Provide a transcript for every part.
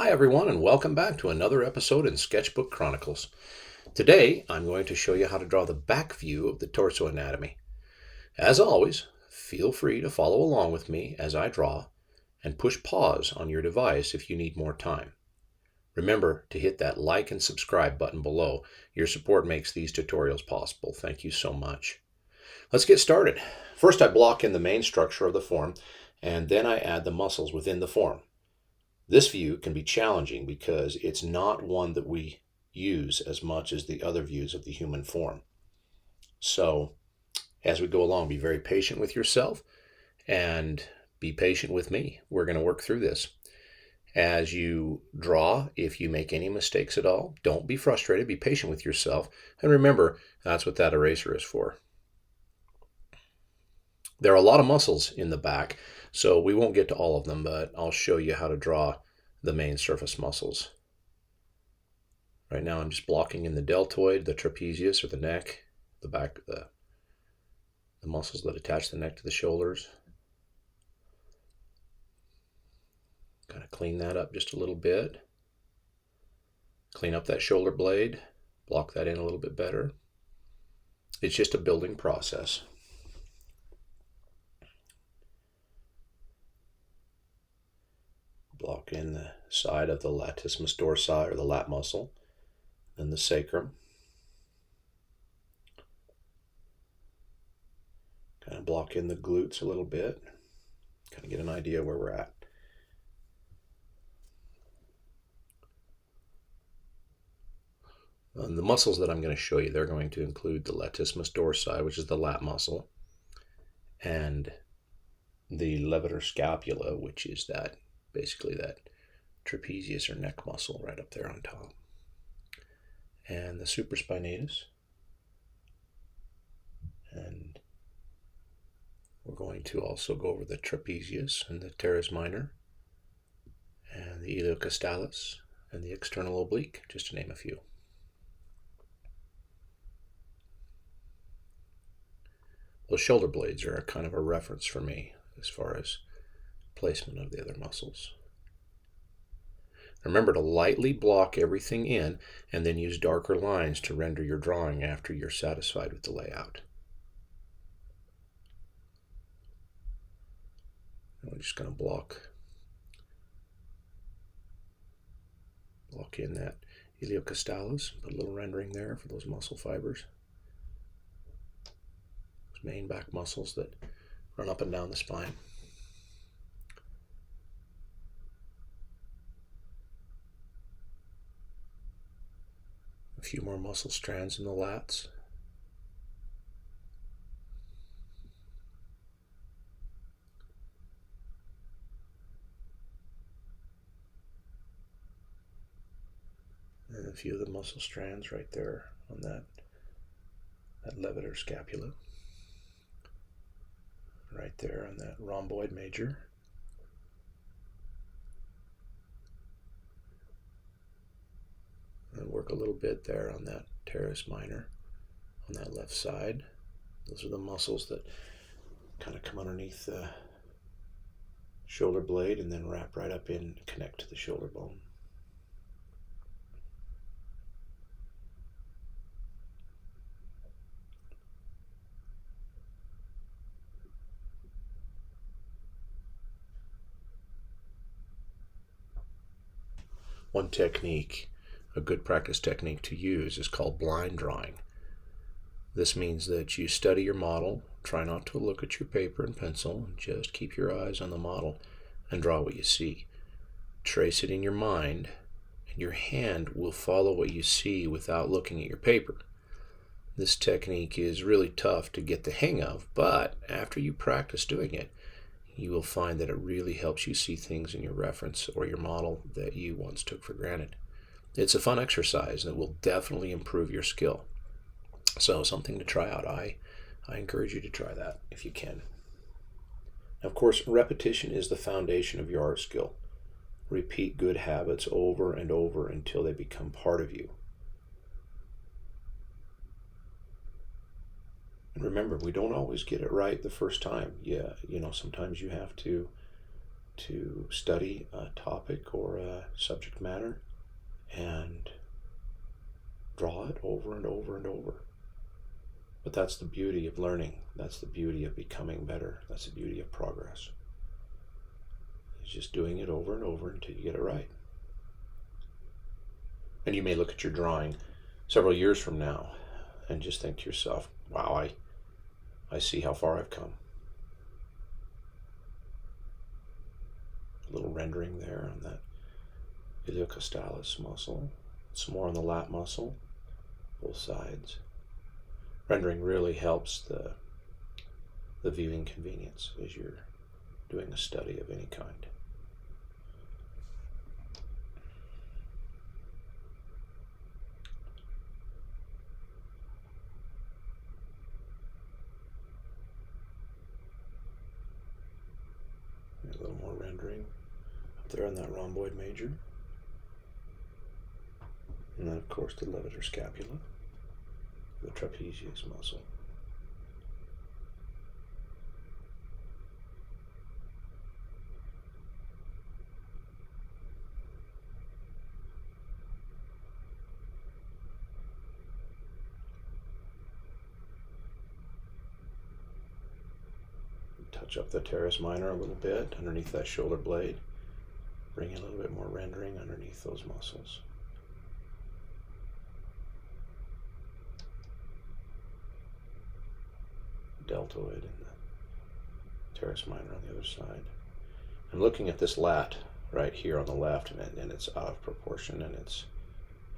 Hi, everyone, and welcome back to another episode in Sketchbook Chronicles. Today, I'm going to show you how to draw the back view of the torso anatomy. As always, feel free to follow along with me as I draw and push pause on your device if you need more time. Remember to hit that like and subscribe button below. Your support makes these tutorials possible. Thank you so much. Let's get started. First, I block in the main structure of the form, and then I add the muscles within the form. This view can be challenging because it's not one that we use as much as the other views of the human form. So, as we go along, be very patient with yourself and be patient with me. We're going to work through this. As you draw, if you make any mistakes at all, don't be frustrated. Be patient with yourself. And remember, that's what that eraser is for. There are a lot of muscles in the back, so we won't get to all of them, but I'll show you how to draw the main surface muscles. Right now I'm just blocking in the deltoid, the trapezius or the neck, the back, the muscles that attach the neck to the shoulders. Kind of clean that up just a little bit. Clean up that shoulder blade, block that in a little bit better. It's just a building process. Block in the side of the latissimus dorsi, or the lat muscle, then the sacrum. Kind of block in the glutes a little bit, kind of get an idea where we're at. And the muscles that I'm going to show you, they're going to include the latissimus dorsi, which is the lat muscle, and the levator scapula, which is basically that trapezius or neck muscle right up there on top, and the supraspinatus, and we're going to also go over the trapezius and the teres minor and the iliocostalis and the external oblique, just to name a few. Those shoulder blades are kind of a reference for me as far as placement of the other muscles. Remember to lightly block everything in and then use darker lines to render your drawing after you're satisfied with the layout. And we're just going to block in that iliocostalis, put a little rendering there for those muscle fibers. Those main back muscles that run up and down the spine. A few more muscle strands in the lats. And a few of the muscle strands right there on that levator scapula. Right there on that rhomboid major. And work a little bit there on that teres minor on that left side. Those are the muscles that kind of come underneath the shoulder blade and then wrap right up in and connect to the shoulder bone. One technique, a good practice technique to use, is called blind drawing. This means that you study your model, try not to look at your paper and pencil, and just keep your eyes on the model and draw what you see. Trace it in your mind, and your hand will follow what you see without looking at your paper. This technique is really tough to get the hang of, but after you practice doing it, you will find that it really helps you see things in your reference or your model that you once took for granted. It's a fun exercise that will definitely improve your skill. So something to try out. I encourage you to try that if you can. Of course, repetition is the foundation of your art skill. Repeat good habits over and over until they become part of you. And remember, we don't always get it right the first time. Yeah, sometimes you have to to study a topic or a subject matter and draw it over and over and over. But that's the beauty of learning. That's the beauty of becoming better. That's the beauty of progress. It's just doing it over and over until you get it right. And you may look at your drawing several years from now and just think to yourself, wow, I see how far I've come. A little rendering there on that iliocostalis muscle. Some more on the lat muscle, both sides. Rendering really helps the viewing convenience as you're doing a study of any kind. A little more rendering up there on that rhomboid major. And then, of course, the levator scapula, the trapezius muscle. Touch up the teres minor a little bit underneath that shoulder blade. Bring in a little bit more rendering underneath those muscles. Deltoid and the teres minor on the other side. I'm looking at this lat right here on the left, and it's out of proportion and it's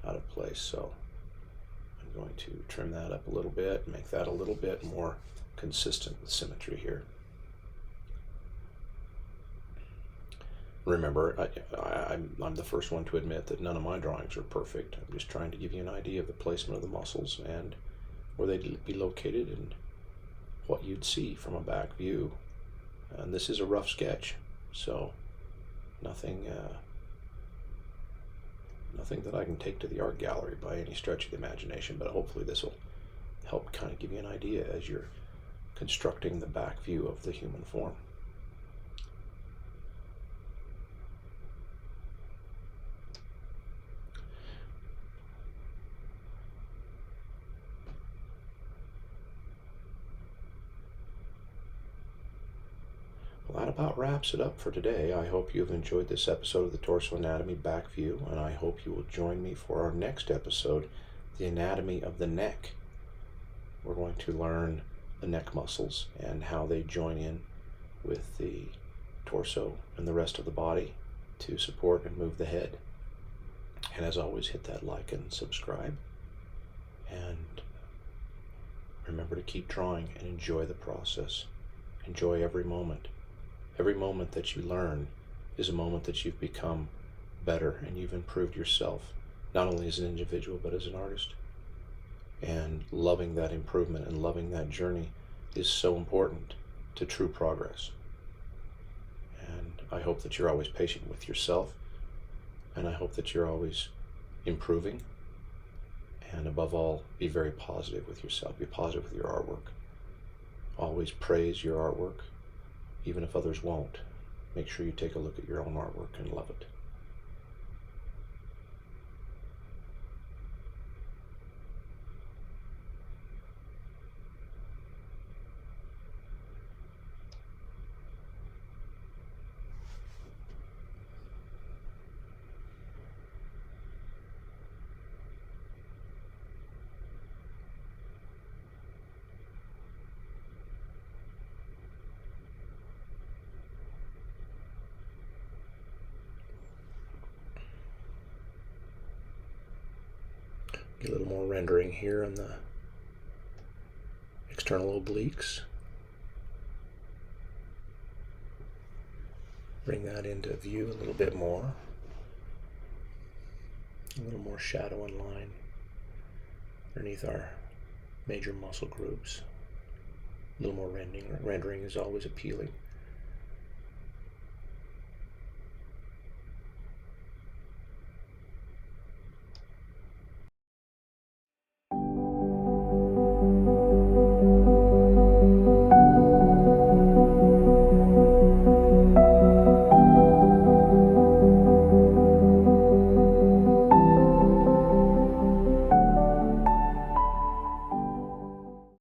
out of place, so I'm going to trim that up a little bit, make that a little bit more consistent with symmetry here. Remember, I'm the first one to admit that none of my drawings are perfect. I'm just trying to give you an idea of the placement of the muscles and where they'd be located and what you'd see from a back view. And this is a rough sketch, so nothing that I can take to the art gallery by any stretch of the imagination, but hopefully this will help kind of give you an idea as you're constructing the back view of the human form. Well, that about wraps it up for today. I hope you've enjoyed this episode of the Torso Anatomy Back View, and I hope you will join me for our next episode, the anatomy of the neck. We're going to learn the neck muscles and how they join in with the torso and the rest of the body to support and move the head. And as always, hit that like and subscribe. And remember to keep drawing and enjoy the process. Enjoy every moment. Every moment that you learn is a moment that you've become better and you've improved yourself, not only as an individual, but as an artist. And loving that improvement and loving that journey is so important to true progress. And I hope that you're always patient with yourself, and I hope that you're always improving, and above all, be very positive with yourself. Be positive with your artwork. Always praise your artwork, even if others won't. Make sure you take a look at your own artwork and love it. Get a little more rendering here on the external obliques. Bring that into view a little bit more. A little more shadow and line underneath our major muscle groups. A little more rendering is always appealing.